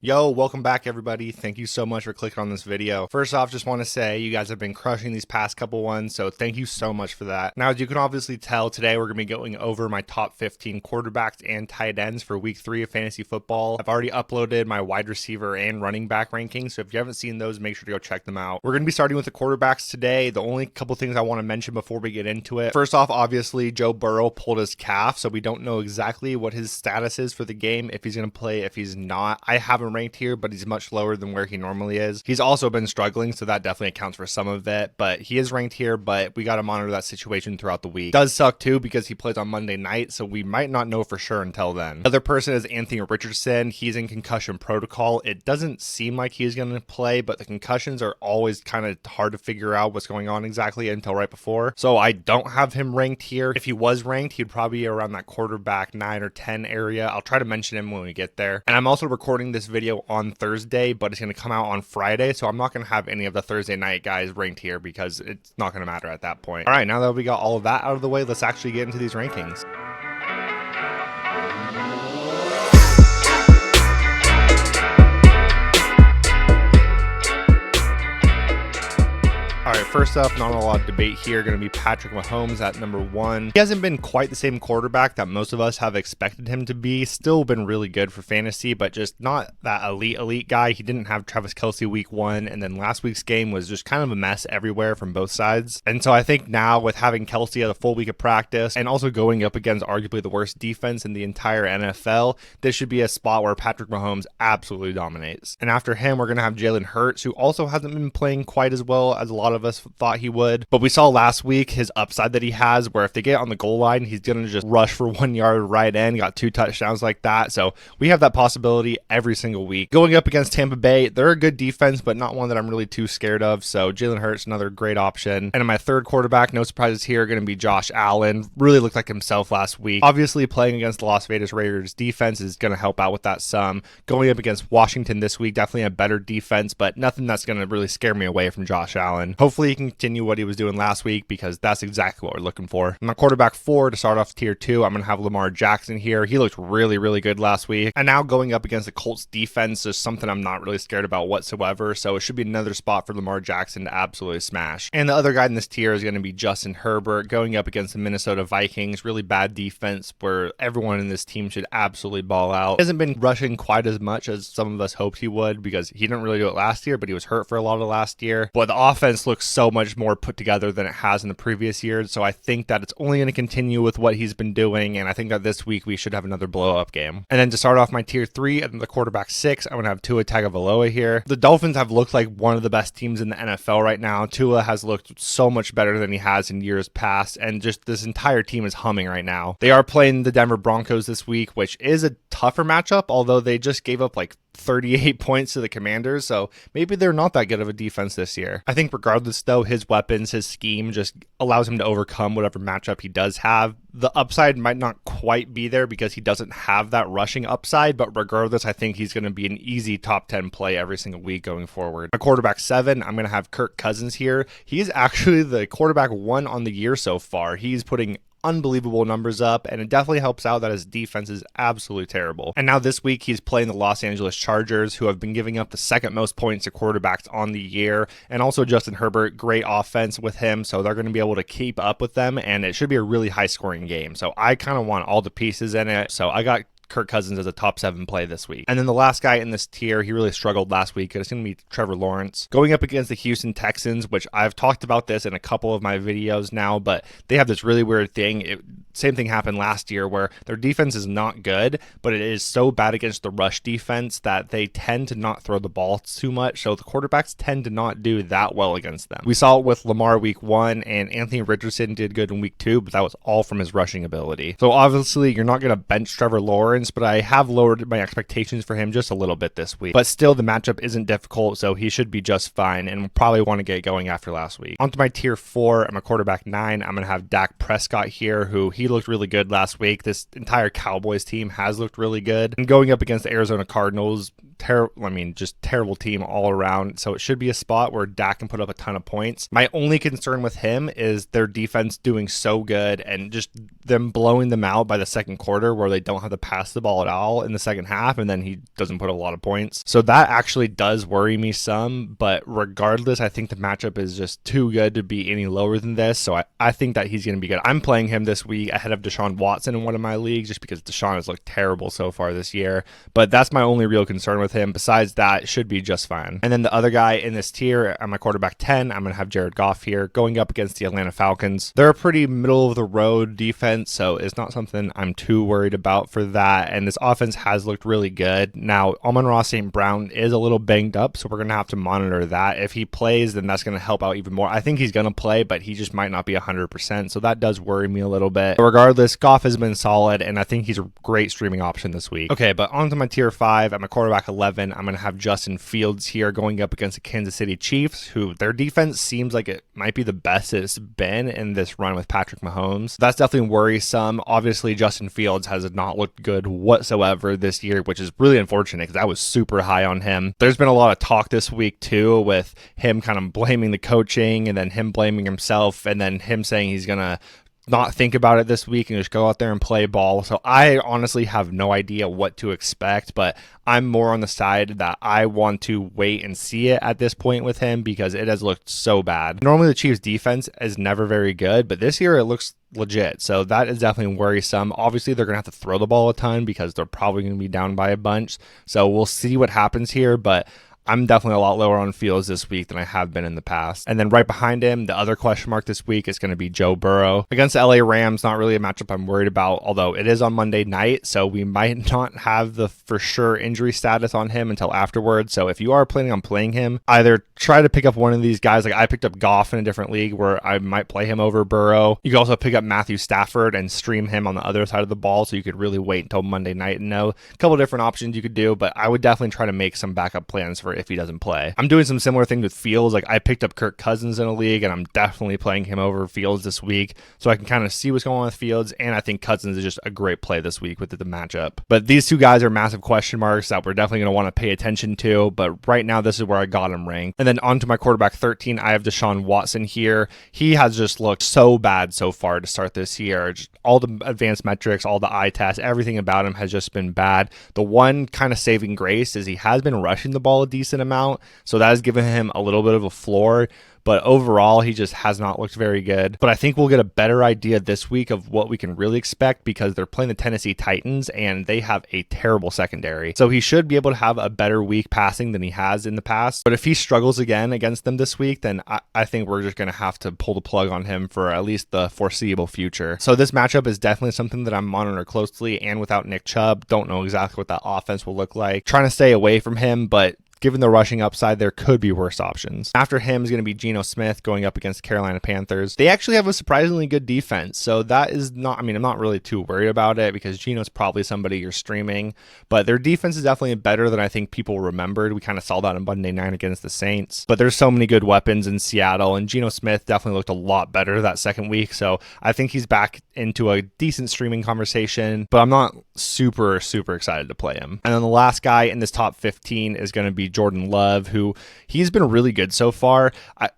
Yo, welcome back everybody. Thank you so much for clicking on this video. First off, just want to say you guys have been crushing these past couple ones, so thank you so much for that. Now, as you can obviously tell, today we're going to be going over my top 15 quarterbacks and tight ends for week 3 of fantasy football. I've already uploaded my wide receiver and running back rankings, so if you haven't seen those, make sure to go check them out. We're going to be starting with the quarterbacks today. The only couple things I want to mention before we get into it. First off, obviously, Joe Burrow pulled his calf, so we don't know exactly what his status is for the game, if he's going to play, if he's not. I haven't ranked here, but he's much lower than where he normally is. He's also been struggling, so that definitely accounts for some of it, but he is ranked here, but we got to monitor that situation throughout the week. Does suck too because he plays on Monday night, so we might not know for sure until then. The other person is Anthony Richardson. He's in concussion protocol. It doesn't seem like he's going to play, but the concussions are always kind of hard to figure out what's going on exactly until right before, so I don't have him ranked here. If he was ranked, he'd probably be around that quarterback 9 or 10 area. I'll try to mention him when we get there. And I'm also recording this video on Thursday, but it's going to come out on Friday, so I'm not going to have any of the Thursday night guys ranked here because it's not going to matter at that point. All right, now that we got all of that out of the way, let's actually get into these rankings. All right, first up, not a lot of debate here. Going to be Patrick Mahomes at number 1. He hasn't been quite the same quarterback that most of us have expected him to be. Still been really good for fantasy, but just not that elite guy. He didn't have Travis Kelce week 1, and then last week's game was just kind of a mess everywhere from both sides. And so I think now with having Kelce at a full week of practice and also going up against arguably the worst defense in the entire NFL, this should be a spot where Patrick Mahomes absolutely dominates. And after him, we're going to have Jalen Hurts, who also hasn't been playing quite as well as a lot of us thought he would, but we saw last week his upside that he has, where if they get on the goal line, he's gonna just rush for 1 yard right in. Got 2 touchdowns like that, so we have that possibility every single week. Going up against Tampa Bay, they're a good defense, but not one that I'm really too scared of, so Jalen Hurts, another great option. And in my third quarterback, no surprises here, going to be Josh Allen. Really looked like himself last week. Obviously, playing against the Las Vegas Raiders defense is going to help out with that some. Going up against Washington this week, definitely a better defense, but nothing that's going to really scare me away from Josh Allen. Hopefully he can continue what he was doing last week because that's exactly what we're looking for. My quarterback 4 to start off tier 2, I'm going to have Lamar Jackson here. He looked really good last week. And now going up against the Colts defense is something I'm not really scared about whatsoever. So it should be another spot for Lamar Jackson to absolutely smash. And the other guy in this tier is going to be Justin Herbert going up against the Minnesota Vikings. Really bad defense where everyone in this team should absolutely ball out. He hasn't been rushing quite as much as some of us hoped he would because he didn't really do it last year, but he was hurt for a lot of last year. But the offense looks so much more put together than it has in the previous years, so I think that it's only going to continue with what he's been doing, and I think that this week we should have another blow-up game. And then to start off my tier 3 and the quarterback 6, I'm going to have Tua Tagovailoa here. The Dolphins have looked like one of the best teams in the NFL right now. Tua has looked so much better than he has in years past, and just this entire team is humming right now. They are playing the Denver Broncos this week, which is a tougher matchup, although they just gave up like 38 points to the Commanders, so maybe they're not that good of a defense this year. I think regardless though, his weapons, his scheme just allows him to overcome whatever matchup he does have. The upside might not quite be there because he doesn't have that rushing upside, but regardless, I think he's going to be an easy top 10 play every single week going forward. My quarterback 7, I'm going to have Kirk Cousins here. He's actually the quarterback 1 on the year so far. He's putting unbelievable numbers up, and it definitely helps out that his defense is absolutely terrible. And now this week he's playing the Los Angeles Chargers, who have been giving up the second most points to quarterbacks on the year, and also Justin Herbert, great offense with him, so they're going to be able to keep up with them, and it should be a really high scoring game. So I kind of want all the pieces in it, so I got Kirk Cousins as a top 7 play this week. And then the last guy in this tier, he really struggled last week. It's going to be Trevor Lawrence. Going up against the Houston Texans, which I've talked about this in a couple of my videos now, but they have this really weird thing. Same thing happened last year where their defense is not good, but it is so bad against the rush defense that they tend to not throw the ball too much, so the quarterbacks tend to not do that well against them. We saw it with Lamar week 1, and Anthony Richardson did good in week 2, but that was all from his rushing ability. So obviously, you're not going to bench Trevor Lawrence, but I have lowered my expectations for him just a little bit this week. But still, the matchup isn't difficult, so he should be just fine, and we'll probably want to get going after last week. On to my tier 4 and my quarterback 9, I'm going to have Dak Prescott here, who he looked really good last week. This entire Cowboys team has looked really good. And going up against the Arizona Cardinals, just terrible team all around. So it should be a spot where Dak can put up a ton of points. My only concern with him is their defense doing so good and just them blowing them out by the second quarter where they don't have to pass the ball at all in the second half, and then he doesn't put a lot of points. So that actually does worry me some, but regardless, I think the matchup is just too good to be any lower than this. So I think that he's going to be good. I'm playing him this week ahead of Deshaun Watson in one of my leagues just because Deshaun has looked terrible so far this year, but that's my only real concern with him. Besides that, it should be just fine. And then the other guy in this tier, on my quarterback 10, I'm going to have Jared Goff here going up against the Atlanta Falcons. They're a pretty middle of the road defense, so it's not something I'm too worried about for that. And this offense has looked really good. Now, Amon-Ra St. Brown is a little banged up, so we're going to have to monitor that. If he plays, then that's going to help out even more. I think he's going to play, but he just might not be 100%, so that does worry me a little bit. But regardless, Goff has been solid, and I think he's a great streaming option this week. Okay, but on to my tier 5. At my quarterback 11, I'm going to have Justin Fields here going up against the Kansas City Chiefs, who their defense seems like it might be the best it's been in this run with Patrick Mahomes. That's definitely worrisome. Obviously, Justin Fields has not looked good whatsoever this year, which is really unfortunate because I was super high on him. There's been a lot of talk this week too with him kind of blaming the coaching and then him blaming himself and then him saying he's going to not think about it this week and just go out there and play ball. So I honestly have no idea what to expect, but I'm more on the side that I want to wait and see it at this point with him because it has looked so bad. Normally the Chiefs defense is never very good, but this year it looks legit. So that is definitely worrisome. Obviously they're going to have to throw the ball a ton because they're probably going to be down by a bunch. So we'll see what happens here, but I'm definitely a lot lower on Fields this week than I have been in the past. And then right behind him, the other question mark this week is going to be Joe Burrow. Against the LA Rams, not really a matchup I'm worried about, although it is on Monday night, so we might not have the for sure injury status on him until afterwards. So if you are planning on playing him, either try to pick up one of these guys. Like I picked up Goff in a different league where I might play him over Burrow. You can also pick up Matthew Stafford and stream him on the other side of the ball, so you could really wait until Monday night and know. A couple different options you could do, but I would definitely try to make some backup plans for if he doesn't play. I'm doing some similar things with Fields. Like I picked up Kirk Cousins in a league and I'm definitely playing him over Fields this week. So I can kind of see what's going on with Fields. And I think Cousins is just a great play this week with the matchup. But these two guys are massive question marks that we're definitely going to want to pay attention to. But right now, this is where I got him ranked. And then on to my quarterback 13, I have Deshaun Watson here. He has just looked so bad so far to start this year. Just all the advanced metrics, all the eye tests, everything about him has just been bad. The one kind of saving grace is he has been rushing the ball a decent amount. So that has given him a little bit of a floor. But overall, he just has not looked very good. But I think we'll get a better idea this week of what we can really expect because they're playing the Tennessee Titans and they have a terrible secondary. So he should be able to have a better week passing than he has in the past. But if he struggles again against them this week, then I think we're just going to have to pull the plug on him for at least the foreseeable future. So this matchup is definitely something that I'm monitoring closely, and without Nick Chubb, don't know exactly what that offense will look like. Trying to stay away from him, but given the rushing upside, there could be worse options. After him is going to be Geno Smith going up against the Carolina Panthers. They actually have a surprisingly good defense, so that is not, I'm not really too worried about it because Geno's probably somebody you're streaming, but their defense is definitely better than I think people remembered. We kind of saw that on Monday night against the Saints, but there's so many good weapons in Seattle, and Geno Smith definitely looked a lot better that second week, so I think he's back into a decent streaming conversation, but I'm not super excited to play him. And then the last guy in this top 15 is going to be Jordan Love, who he's been really good so far.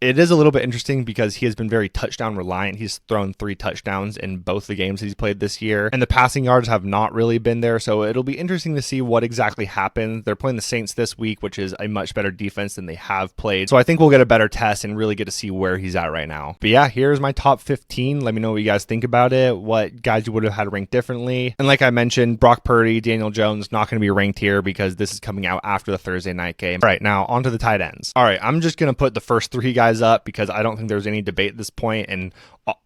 It is a little bit interesting because he has been very touchdown reliant. He's thrown 3 touchdowns in both the games he's played this year, and the passing yards have not really been there, so it'll be interesting to see what exactly happens. They're playing the Saints this week, which is a much better defense than they have played, so I think we'll get a better test and really get to see where he's at right now. But yeah, here's my top 15. Let me know what you guys think about it, what guys you would have had ranked differently. And like I mentioned, Brock Purdy, Daniel Jones, not going to be ranked here because this is coming out after the Thursday night game. All right, now on to the tight ends. All right, I'm just going to put the first 3 guys up because I don't think there's any debate at this point, and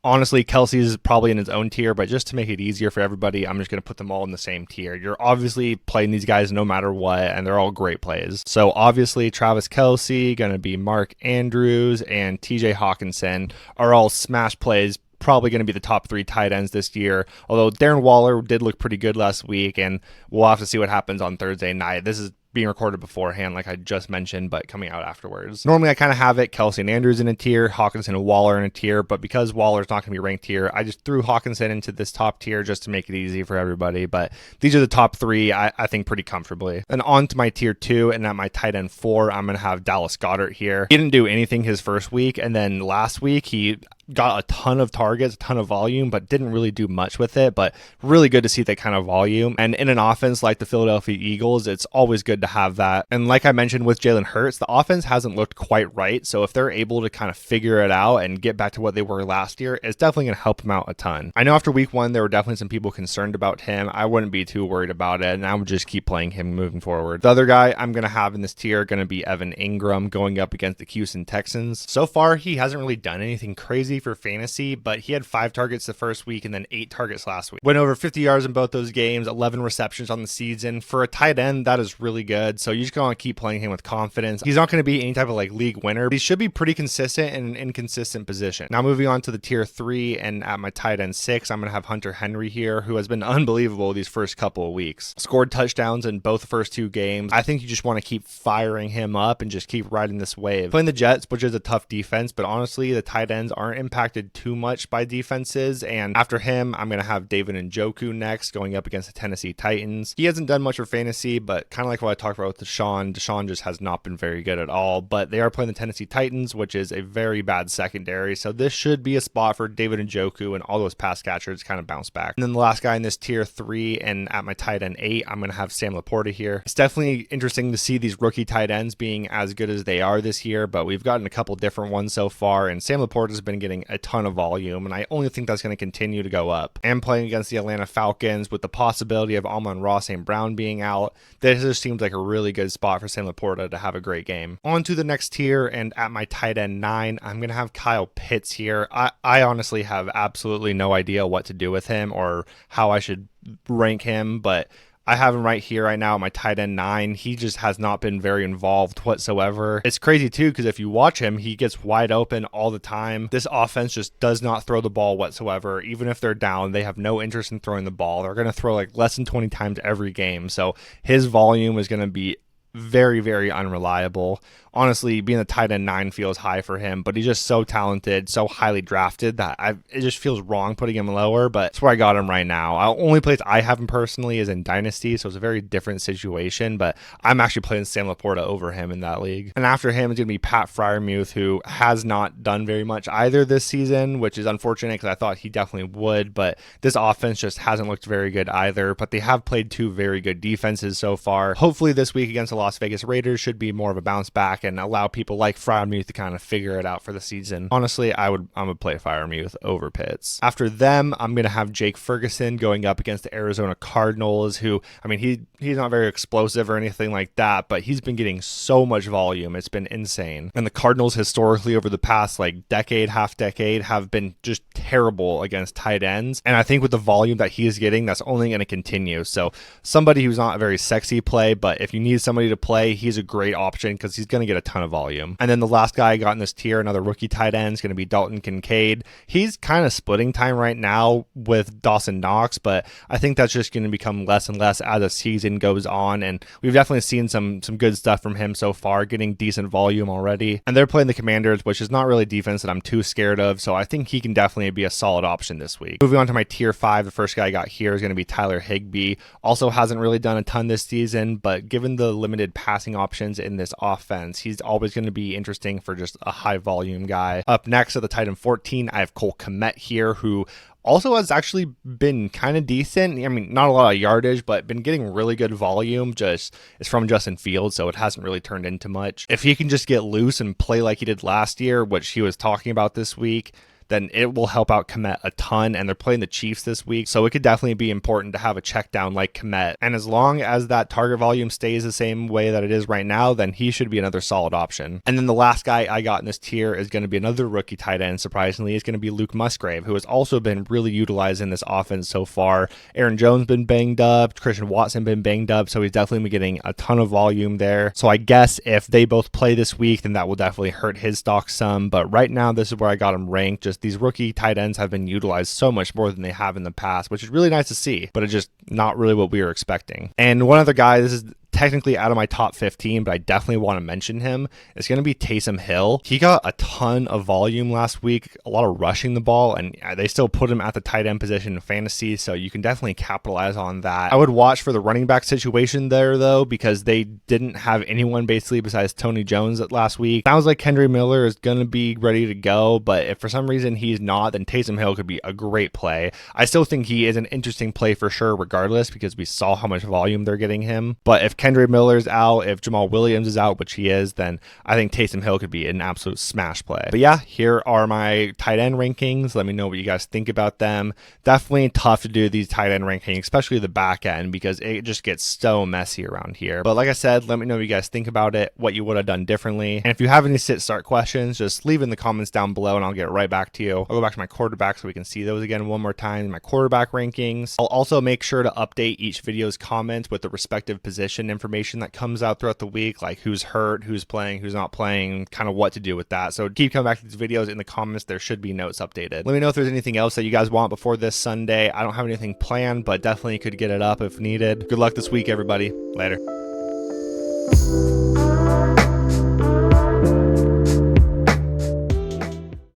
honestly, Kelsey's probably in his own tier, but just to make it easier for everybody, I'm just going to put them all in the same tier. You're obviously playing these guys no matter what, and they're all great plays. So obviously, Travis Kelce, going to be Mark Andrews, and TJ Hawkinson are all smash plays, probably going to be the top 3 tight ends this year, although Darren Waller did look pretty good last week, and we'll have to see what happens on Thursday night. This is being recorded beforehand, like I just mentioned, but coming out afterwards. Normally, I kind of have it Kelsey and Andrews in a tier, Hawkinson and Waller in a tier, but because Waller's not going to be ranked here, I just threw Hawkinson into this top tier just to make it easy for everybody. But these are the top three, I think, pretty comfortably. And on to my tier 2, and at my tight end 4, I'm going to have Dallas Goedert here. He didn't do anything his first week, and then last week he got a ton of targets, a ton of volume, but didn't really do much with it. But really good to see that kind of volume. And in an offense like the Philadelphia Eagles, it's always good to have that. And like I mentioned with Jalen Hurts, the offense hasn't looked quite right. So if they're able to kind of figure it out and get back to what they were last year, it's definitely going to help him out a ton. I know after week 1, there were definitely some people concerned about him. I wouldn't be too worried about it, and I would just keep playing him moving forward. The other guy I'm going to have in this tier going to be Evan Ingram going up against the Houston Texans. So far, he hasn't really done anything crazy for fantasy, but he had 5 targets the first week and then 8 targets last week. Went over 50 yards in both those games, 11 receptions on the season. For a tight end, that is really good. So you just want to keep playing him with confidence. He's not going to be any type of like league winner, but he should be pretty consistent in an inconsistent position. Now moving on to the tier 3, and at my tight end 6, I'm going to have Hunter Henry here, who has been unbelievable these first couple of weeks. Scored touchdowns in both the first 2 games. I think you just want to keep firing him up and just keep riding this wave. Playing the Jets, which is a tough defense, but honestly, the tight ends aren't impacted too much by defenses. And after him, I'm going to have David Njoku next, going up against the Tennessee Titans. He hasn't done much for fantasy, but kind of like what I talked about with Deshaun just has not been very good at all. But they are playing the Tennessee Titans, which is a very bad secondary. So this should be a spot for David Njoku and all those pass catchers to kind of bounce back. And then the last guy in this tier 3, and at my tight end 8, I'm going to have Sam Laporta here. It's definitely interesting to see these rookie tight ends being as good as they are this year, but we've gotten a couple different ones so far, and Sam Laporta has been getting a ton of volume, and I only think that's going to continue to go up. And playing against the Atlanta Falcons with the possibility of Amon-Ra St. Brown being out, this just seems like a really good spot for Sam Laporta to have a great game. On to the next tier, and at my tight end 9, I'm going to have Kyle Pitts here. I honestly have absolutely no idea what to do with him or how I should rank him, but I have him right here right now at my tight end 9. He just has not been very involved whatsoever. It's crazy too, because if you watch him, he gets wide open all the time. This offense just does not throw the ball whatsoever. Even if they're down, they have no interest in throwing the ball. They're going to throw like less than 20 times every game. So his volume is going to be very, very unreliable. Honestly, being a tight end 9 feels high for him, but he's just so talented, so highly drafted that it just feels wrong putting him lower, but that's where I got him right now. The only place I have him personally is in Dynasty, so it's a very different situation, but I'm actually playing Sam Laporta over him in that league. And after him is going to be Pat Freiermuth, who has not done very much either this season, which is unfortunate because I thought he definitely would, but this offense just hasn't looked very good either, but they have played 2 very good defenses so far. Hopefully this week against the Las Vegas Raiders should be more of a bounce back and allow people like Freiermuth to kind of figure it out for the season. Honestly, I'm gonna play Freiermuth over Pitts. After them, I'm gonna have Jake Ferguson going up against the Arizona Cardinals, who, I mean, he's not very explosive or anything like that, but he's been getting so much volume. It's been insane. And the Cardinals historically over the past like half decade have been just terrible against tight ends. And I think with the volume that he is getting, that's only going to continue. So somebody who's not a very sexy play, but if you need somebody to play, he's a great option because he's going to get a ton of volume. And then the last guy I got in this tier, another rookie tight end, is going to be Dalton Kincaid. He's kind of splitting time right now with Dawson Knox, but I think that's just going to become less and less as the season goes on. And we've definitely seen some good stuff from him so far, getting decent volume already. And they're playing the Commanders, which is not really defense that I'm too scared of. So I think he can definitely be a solid option this week. Moving on to my tier 5, the first guy I got here is going to be Tyler Higbee. Also hasn't really done a ton this season, but given the limited passing options in this offense, he's always going to be interesting for just a high volume guy. Up next at the tight end 14, I have Cole Kmet here, who also has actually been kind of decent. I mean, not a lot of yardage, but been getting really good volume. Just it's from Justin Fields, so it hasn't really turned into much. If he can just get loose and play like he did last year, which he was talking about this week, then it will help out Kmet a ton, and they're playing the Chiefs this week, so it could definitely be important to have a check down like Kmet. And as long as that target volume stays the same way that it is right now, then he should be another solid option. And then the last guy I got in this tier is going to be another rookie tight end, surprisingly, is going to be Luke Musgrave, who has also been really utilized in this offense so far. Aaron Jones been banged up, Christian Watson been banged up, so he's definitely been getting a ton of volume there. So I guess if they both play this week, then that will definitely hurt his stock some, but right now this is where I got him ranked. Just these rookie tight ends have been utilized so much more than they have in the past, which is really nice to see, but it's just not really what we were expecting. And one other guy, this is technically out of my top 15, but I definitely want to mention him. It's going to be Taysom Hill. He got a ton of volume last week, a lot of rushing the ball, and they still put him at the tight end position in fantasy, so you can definitely capitalize on that. I would watch for the running back situation there, though, because they didn't have anyone basically besides Tony Jones last week. Sounds like Kendre Miller is going to be ready to go, but if for some reason he's not, then Taysom Hill could be a great play. I still think he is an interesting play for sure regardless, because we saw how much volume they're getting him. But if Kendre Miller's out, if Jamal Williams is out, which he is, then I think Taysom Hill could be an absolute smash play. But yeah, here are my tight end rankings. Let me know what you guys think about them. Definitely tough to do these tight end rankings, especially the back end, because it just gets so messy around here. But like I said, let me know what you guys think about it, what you would have done differently. And if you have any sit start questions, just leave in the comments down below and I'll get right back to you. I'll go back to my quarterback so we can see those again one more time, my quarterback rankings. I'll also make sure to update each video's comments with the respective position information that comes out throughout the week, like who's hurt, who's playing, who's not playing, kind of what to do with that. So keep coming back to these videos in the comments. There should be notes updated. Let me know if there's anything else that you guys want before this Sunday. I don't have anything planned, but definitely could get it up if needed. Good luck this week, everybody. Later.